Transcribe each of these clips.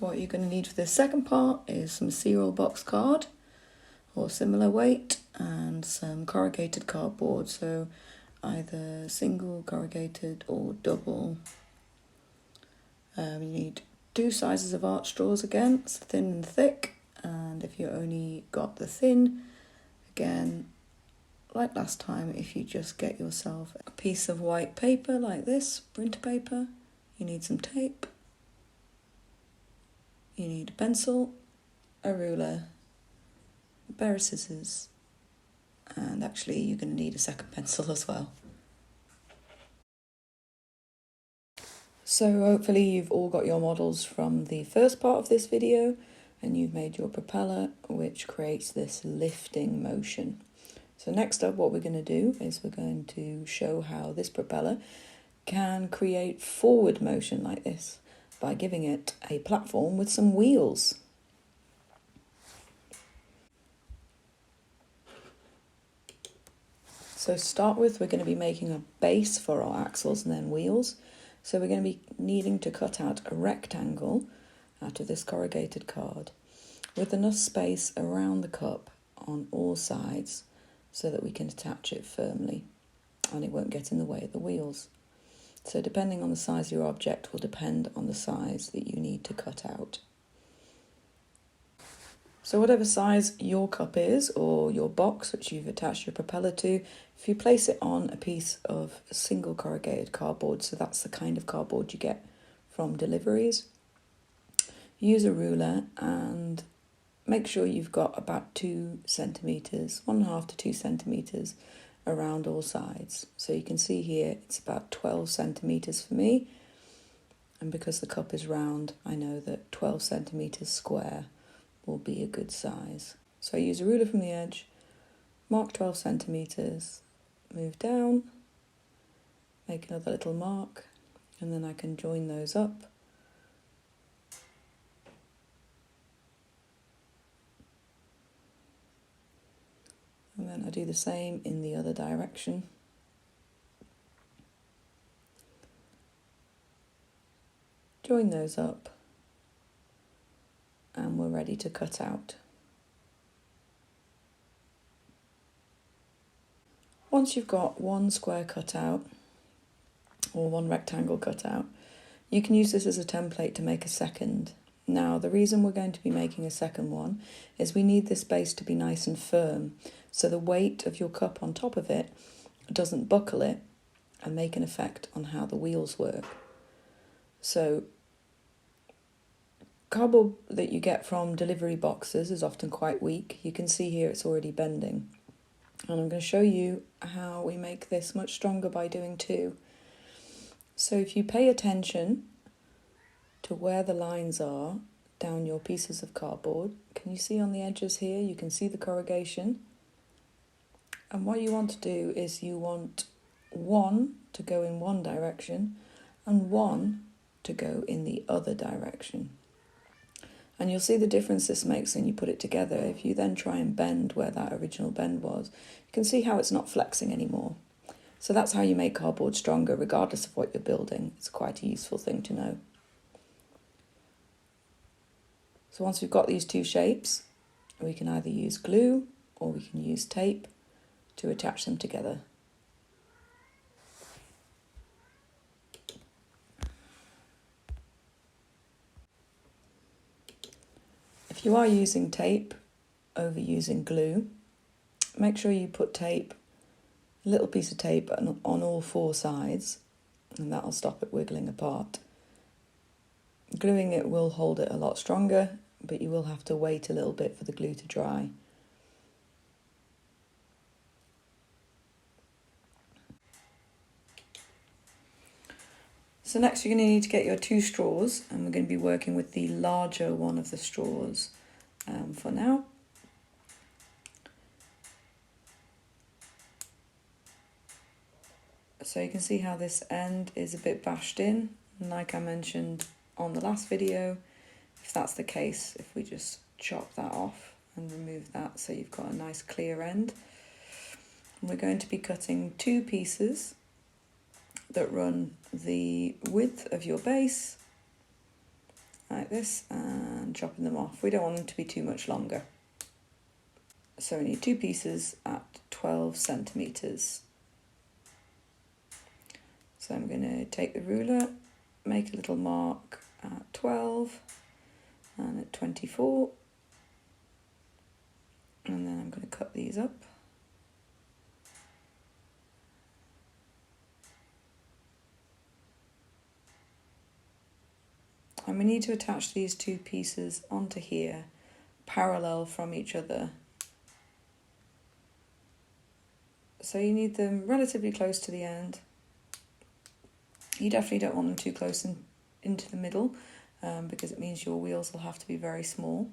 What you're going to need for this second part is some cereal box card or similar weight and some corrugated cardboard, so either single corrugated or double. You need 2 sizes of art straws again, it's thin and thick, and if you only got the thin, again, like last time, if you just get yourself a piece of white paper like this, printer paper, you need some tape, you need a pencil, a ruler, a pair of scissors, and actually you're going to need a second pencil as well. So hopefully you've all got your models from the first part of this video and you've made your propeller, which creates this lifting motion. So next up, what we're going to do is we're going to show how this propeller can create forward motion like this by giving it a platform with some wheels. So to start with, we're going to be making a base for our axles and then wheels. So we're going to be needing to cut out a rectangle out of this corrugated card with enough space around the cup on all sides so that we can attach it firmly and it won't get in the way of the wheels. So depending on the size of your object will depend on the size that you need to cut out. So whatever size your cup is or your box which you've attached your propeller to, if you place it on a piece of single corrugated cardboard, so that's the kind of cardboard you get from deliveries, use a ruler and make sure you've got about 2 centimetres, 1.5 to 2 centimetres around all sides. So you can see here it's about 12 centimetres for me, and because the cup is round I know that 12 centimetres square will be a good size. So I use a ruler from the edge, mark 12 centimetres, move down, make another little mark, and then I can join those up. And then I do the same in the other direction. Join those up, and we're ready to cut out. Once you've got one square cut out, or one rectangle cut out, you can use this as a template to make a second. Now, the reason we're going to be making a second one is we need this base to be nice and firm, so the weight of your cup on top of it doesn't buckle it and make an effect on how the wheels work. So cardboard that you get from delivery boxes is often quite weak. You can see here it's already bending. And I'm going to show you how we make this much stronger by doing 2. So if you pay attention to where the lines are down your pieces of cardboard, can you see on the edges here, you can see the corrugation. And what you want to do is you want 1 to go in one direction and 1 to go in the other direction. And you'll see the difference this makes when you put it together. If you then try and bend where that original bend was, you can see how it's not flexing anymore. So that's how you make cardboard stronger regardless of what you're building. It's quite a useful thing to know. So once we've got these 2 shapes, we can either use glue or we can use tape to attach them together. If you are using tape over using glue, make sure you put tape, a little piece of tape on all 4 sides, and that'll stop it wiggling apart. Gluing it will hold it a lot stronger, but you will have to wait a little bit for the glue to dry. So next you're going to need to get your 2 straws, and we're going to be working with the larger one of the straws for now. So you can see how this end is a bit bashed in, and like I mentioned on the last video, if that's the case, if we just chop that off and remove that so you've got a nice clear end. And we're going to be cutting 2 pieces that run the width of your base like this and chopping them off. We don't want them to be too much longer. So we need 2 pieces at 12 centimetres. So I'm going to take the ruler, make a little mark at 12 and at 24, and then I'm going to cut these up. And we need to attach these 2 pieces onto here, parallel from each other. So you need them relatively close to the end. You definitely don't want them too close into the middle, because it means your wheels will have to be very small.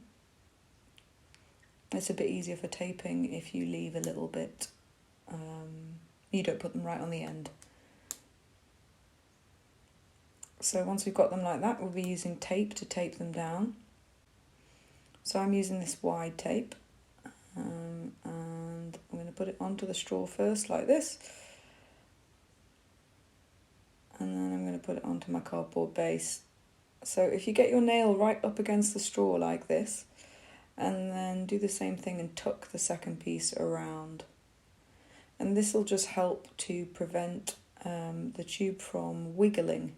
It's a bit easier for taping if you leave a little bit, you don't put them right on the end. So once we've got them like that, we'll be using tape to tape them down. So I'm using this wide tape, and I'm going to put it onto the straw first like this, and then I'm going to put it onto my cardboard base. So if you get your nail right up against the straw like this, and then do the same thing and tuck the second piece around. And this will just help to prevent the tube from wiggling,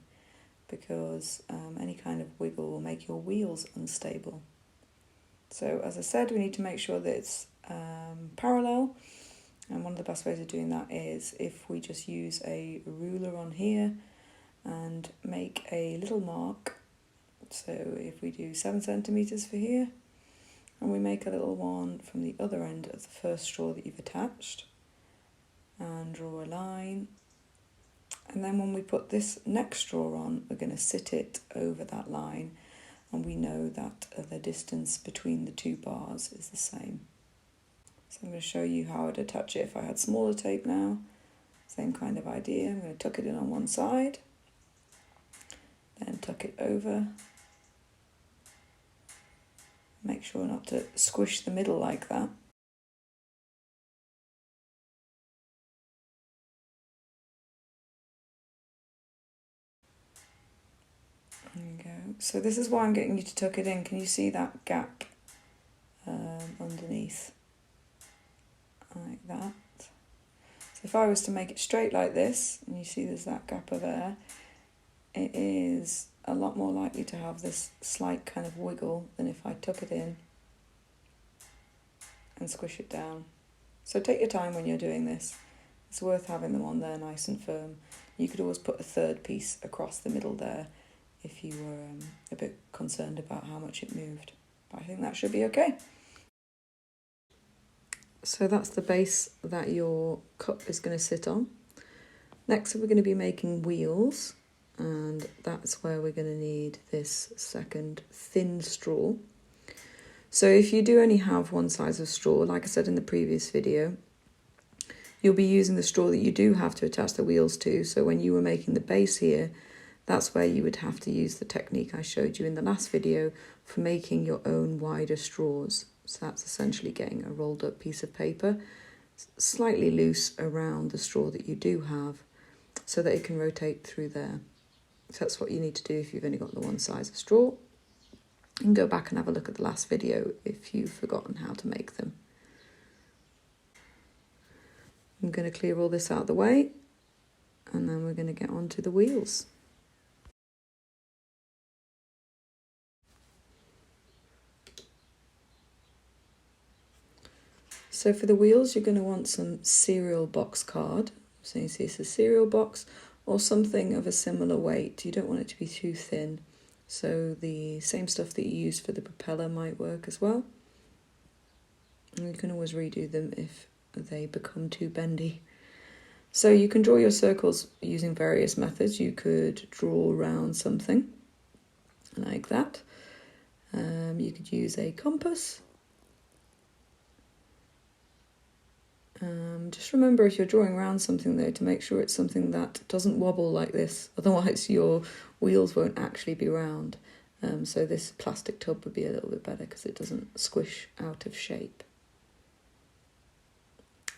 because any kind of wiggle will make your wheels unstable. So as I said, we need to make sure that it's parallel, and one of the best ways of doing that is if we just use a ruler on here and make a little mark. So if we do 7 centimetres for here, and we make a little one from the other end of the first straw that you've attached, and draw a line. And then when we put this next straw on, we're going to sit it over that line, and we know that the distance between the 2 bars is the same. So I'm going to show you how I'd attach it if I had smaller tape now. Same kind of idea. I'm going to tuck it in on one side, then tuck it over. Make sure not to squish the middle like that. There you go. So this is why I'm getting you to tuck it in. Can you see that gap underneath? Like that. So if I was to make it straight like this, and you see there's that gap there, it is a lot more likely to have this slight kind of wiggle than if I tuck it in and squish it down. So take your time when you're doing this. It's worth having them on there nice and firm. You could always put a third piece across the middle there if you were a bit concerned about how much it moved. But I think that should be okay. So that's the base that your cup is going to sit on. Next we're going to be making wheels, and that's where we're going to need this second thin straw. So if you do only have one size of straw, like I said in the previous video, you'll be using the straw that you do have to attach the wheels to. So when you were making the base here, that's where you would have to use the technique I showed you in the last video for making your own wider straws. So that's essentially getting a rolled up piece of paper, slightly loose around the straw that you do have, so that it can rotate through there. So that's what you need to do if you've only got the one size of straw. You can go back and have a look at the last video if you've forgotten how to make them. I'm going to clear all this out of the way, and then we're going to get onto the wheels. So for the wheels, you're going to want some cereal box card. So you see it's a cereal box or something of a similar weight. You don't want it to be too thin. So the same stuff that you use for the propeller might work as well. And you can always redo them if they become too bendy. So you can draw your circles using various methods. You could draw around something like that. You could use a compass. Just remember, if you're drawing around something though, to make sure it's something that doesn't wobble like this, otherwise your wheels won't actually be round. So this plastic tub would be a little bit better because it doesn't squish out of shape.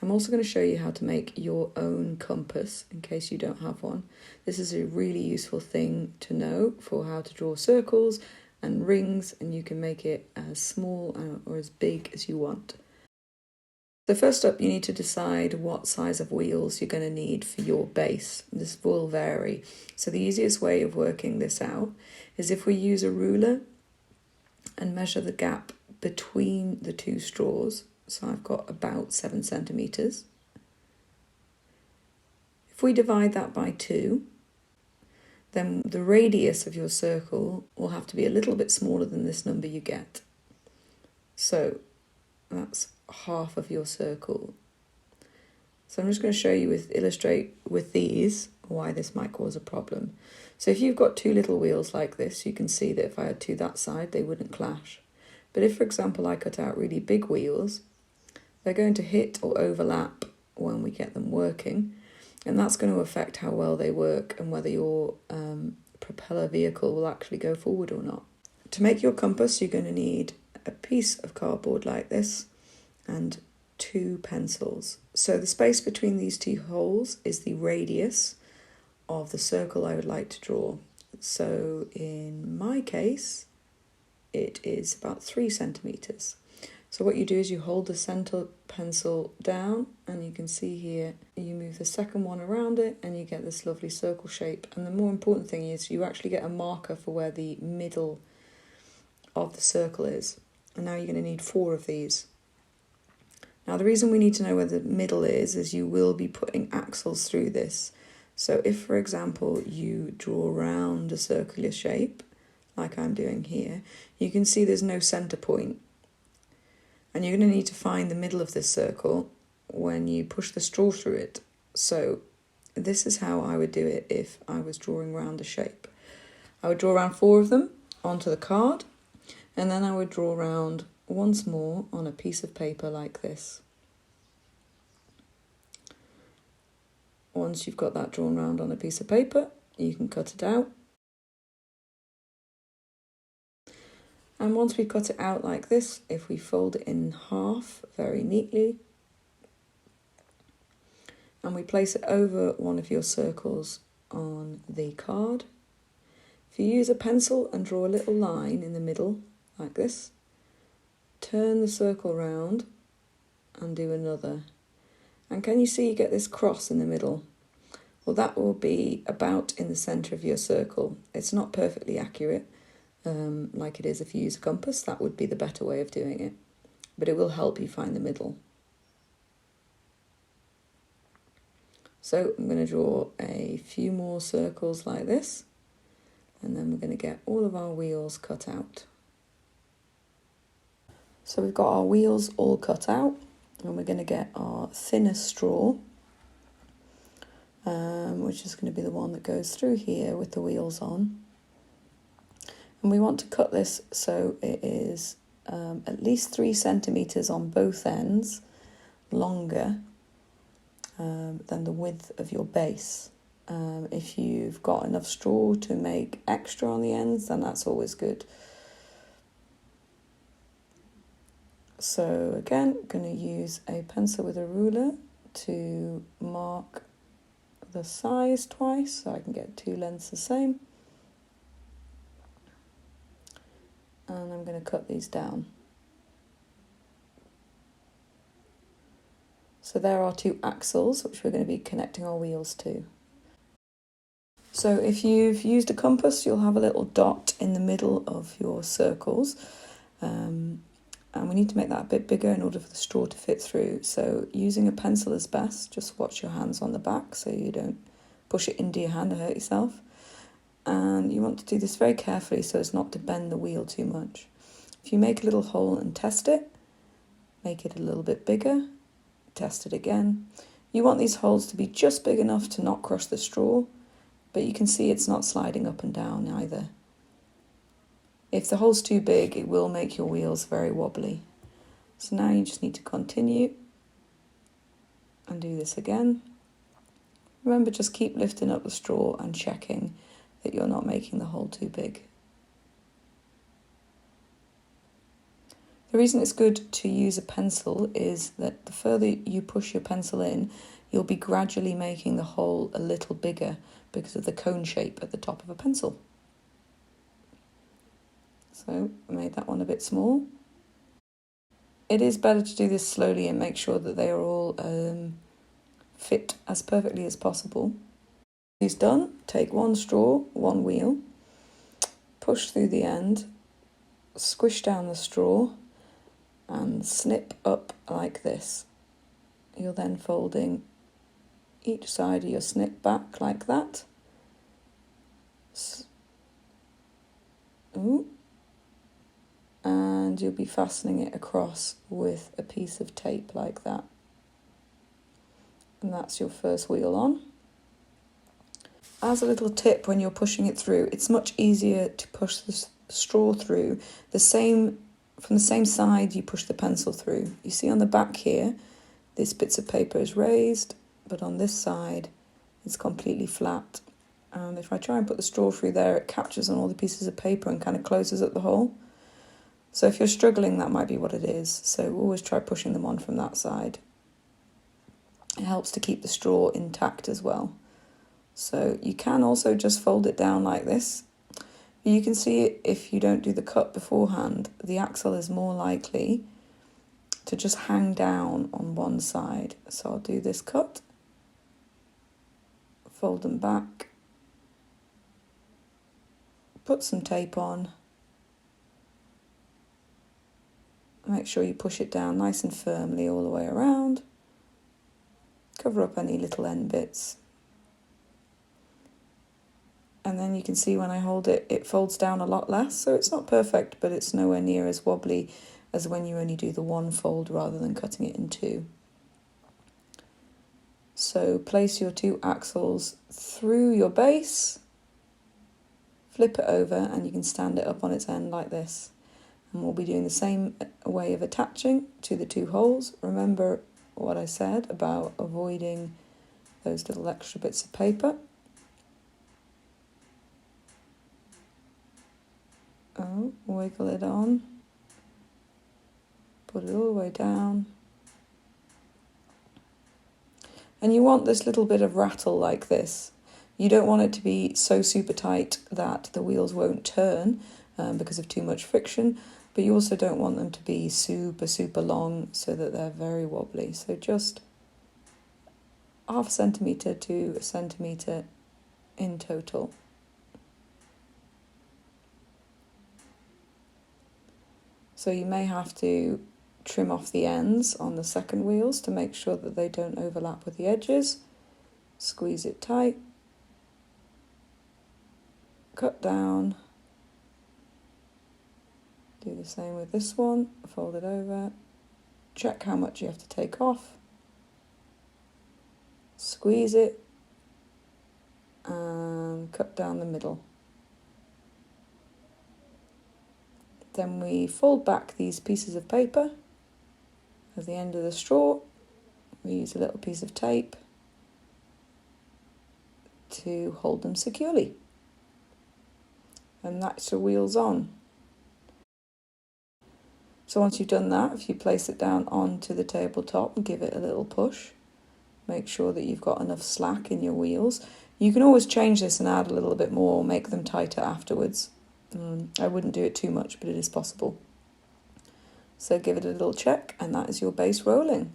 I'm also going to show you how to make your own compass in case you don't have one. This is a really useful thing to know for how to draw circles and rings, and you can make it as small or as big as you want. So first up, you need to decide what size of wheels you're going to need for your base. This will vary. So the easiest way of working this out is if we use a ruler and measure the gap between the two straws. So I've got about 7 centimetres. If we divide that by 2, then the radius of your circle will have to be a little bit smaller than this number you get. So that's half of your circle. So I'm just going to show you illustrate with these why this might cause a problem. So if you've got 2 little wheels like this, you can see that if I had 2 that side, they wouldn't clash. But if, for example, I cut out really big wheels, they're going to hit or overlap when we get them working, and that's going to affect how well they work and whether your propeller vehicle will actually go forward or not. To make your compass, you're going to need a piece of cardboard like this and 2 pencils. So the space between these 2 holes is the radius of the circle I would like to draw. So in my case, it is about 3 centimetres. So what you do is you hold the centre pencil down, and you can see here, you move the second one around it and you get this lovely circle shape. And the more important thing is you actually get a marker for where the middle of the circle is. And now you're going to need 4 of these. Now the reason we need to know where the middle is you will be putting axles through this. So if, for example, you draw around a circular shape, like I'm doing here, you can see there's no centre point. And you're going to need to find the middle of this circle when you push the straw through it. So this is how I would do it if I was drawing around a shape. I would draw around 4 of them onto the card, and then I would draw around once more on a piece of paper like this. Once you've got that drawn round on a piece of paper, you can cut it out. And once we cut it out like this, if we fold it in half very neatly, and we place it over one of your circles on the card, if you use a pencil and draw a little line in the middle like this, turn the circle round and do another. And can you see you get this cross in the middle? Well, that will be about in the centre of your circle. It's not perfectly accurate, like it is if you use a compass. That would be the better way of doing it, but it will help you find the middle. So I'm going to draw a few more circles like this, and then we're going to get all of our wheels cut out. So we've got our wheels all cut out, and we're going to get our thinnest straw, which is going to be the one that goes through here with the wheels on. And we want to cut this so it is at least 3 centimetres on both ends longer than the width of your base. If you've got enough straw to make extra on the ends, then that's always good. So again, I'm going to use a pencil with a ruler to mark the size twice so I can get 2 lengths the same. And I'm going to cut these down. So there are 2 axles which we're going to be connecting our wheels to. So if you've used a compass, you'll have a little dot in the middle of your circles. And we need to make that a bit bigger in order for the straw to fit through. So using a pencil is best. Just watch your hands on the back so you don't push it into your hand and hurt yourself. And you want to do this very carefully so as not to bend the wheel too much. If you make a little hole and test it, make it a little bit bigger, test it again. You want these holes to be just big enough to not crush the straw, but you can see it's not sliding up and down either. If the hole's too big, it will make your wheels very wobbly. So now you just need to continue and do this again. Remember, just keep lifting up the straw and checking that you're not making the hole too big. The reason it's good to use a pencil is that the further you push your pencil in, you'll be gradually making the hole a little bigger because of the cone shape at the top of a pencil. So I made that one a bit small. It is better to do this slowly and make sure that they are all fit as perfectly as possible. These done, take one straw, one wheel, push through the end, squish down the straw and snip up like this. You're then folding each side of your snip back like that. Ooh. And you'll be fastening it across with a piece of tape like that. And that's your first wheel on. As a little tip, when you're pushing it through, it's much easier to push the straw through from the same side you push the pencil through. You see on the back here, this bits of paper is raised, but on this side, it's completely flat. And if I try and put the straw through there, it captures on all the pieces of paper and kind of closes up the hole. So if you're struggling, that might be what it is. So always try pushing them on from that side. It helps to keep the straw intact as well. So you can also just fold it down like this. You can see if you don't do the cut beforehand, the axle is more likely to just hang down on one side. So I'll do this cut, fold them back, put some tape on, make sure you push it down nice and firmly all the way around, cover up any little end bits. And then you can see when I hold it, it folds down a lot less. So it's not perfect, but it's nowhere near as wobbly as when you only do the one fold rather than cutting it in two. So place your two axles through your base, flip it over, and you can stand it up on its end like this. And we'll be doing the same way of attaching to the two holes. Remember what I said about avoiding those little extra bits of paper. Oh, wiggle it on, put it all the way down. And you want this little bit of rattle like this. You don't want it to be so super tight that the wheels won't turn because of too much friction, but you also don't want them to be super, super long so that they're very wobbly. So just 0.5 centimetre to 1 centimetre in total. So you may have to trim off the ends on the second wheels to make sure that they don't overlap with the edges. Squeeze it tight. Cut down. Do the same with this one. Fold it over. Check how much you have to take off. Squeeze it. And cut down the middle. Then we fold back these pieces of paper at the end of the straw. We use a little piece of tape to hold them securely. And that's your wheels on. So once you've done that, if you place it down onto the tabletop and give it a little push, make sure that you've got enough slack in your wheels. You can always change this and add a little bit more, make them tighter afterwards. I wouldn't do it too much, but it is possible. So give it a little check, and that is your base rolling.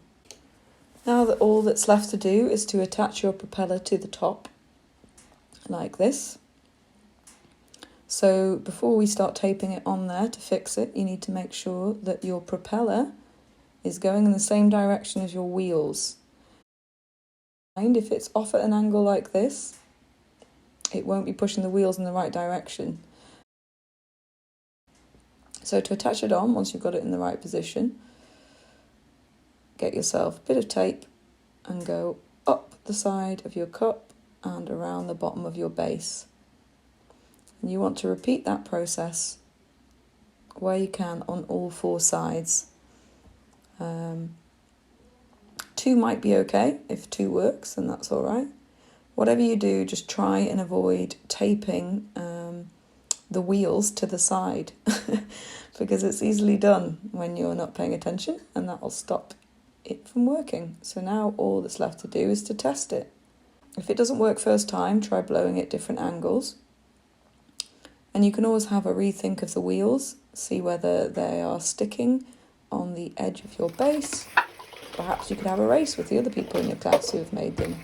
Now that all that's left to do is to attach your propeller to the top, like this. So before we start taping it on there to fix it, you need to make sure that your propeller is going in the same direction as your wheels. And if it's off at an angle like this, it won't be pushing the wheels in the right direction. So to attach it on, once you've got it in the right position, get yourself a bit of tape and go up the side of your cup and around the bottom of your base. And you want to repeat that process where you can on all four sides. 2 might be okay. If 2 works, then that's all right. Whatever you do, just try and avoid taping the wheels to the side because it's easily done when you're not paying attention, and that will stop it from working. So now all that's left to do is to test it. If it doesn't work first time, try blowing at different angles. And you can always have a rethink of the wheels, see whether they are sticking on the edge of your base. Perhaps you could have a race with the other people in your class who have made them.